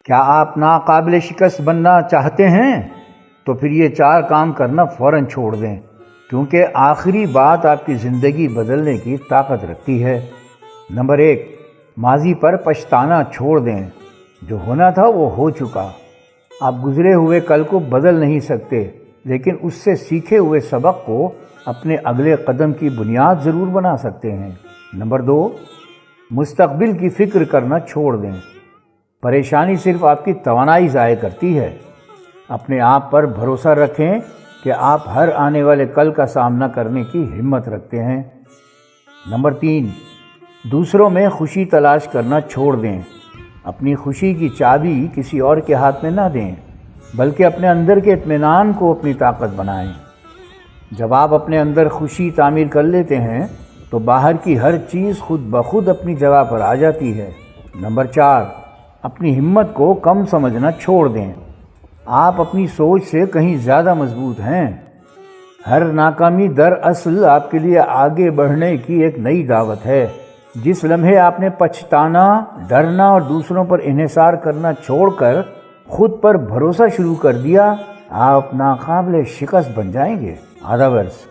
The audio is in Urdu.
کیا آپ ناقابل شکست بننا چاہتے ہیں؟ تو پھر یہ 4 کام کرنا فوراً چھوڑ دیں، کیونکہ آخری بات آپ کی زندگی بدلنے کی طاقت رکھتی ہے۔ نمبر 1، ماضی پر پچھتانا چھوڑ دیں۔ جو ہونا تھا وہ ہو چکا۔ آپ گزرے ہوئے کل کو بدل نہیں سکتے، لیکن اس سے سیکھے ہوئے سبق کو اپنے اگلے قدم کی بنیاد ضرور بنا سکتے ہیں۔ نمبر 2، مستقبل کی فکر کرنا چھوڑ دیں۔ پریشانی صرف آپ کی توانائی ضائع کرتی ہے۔ اپنے آپ پر بھروسہ رکھیں کہ آپ ہر آنے والے کل کا سامنا کرنے کی ہمت رکھتے ہیں۔ نمبر 3، دوسروں میں خوشی تلاش کرنا چھوڑ دیں۔ اپنی خوشی کی چابی کسی اور کے ہاتھ میں نہ دیں، بلکہ اپنے اندر کے اطمینان کو اپنی طاقت بنائیں۔ جب آپ اپنے اندر خوشی تعمیر کر لیتے ہیں تو باہر کی ہر چیز خود بخود اپنی جگہ پر آ جاتی ہے۔ نمبر 4، اپنی ہمت کو کم سمجھنا چھوڑ دیں۔ آپ اپنی سوچ سے کہیں زیادہ مضبوط ہیں۔ ہر ناکامی دراصل آپ کے لیے آگے بڑھنے کی ایک نئی دعوت ہے۔ جس لمحے آپ نے پچھتانا، ڈرنا اور دوسروں پر انحصار کرنا چھوڑ کر خود پر بھروسہ شروع کر دیا، آپ ناقابل شکست بن جائیں گے۔ آدابرس۔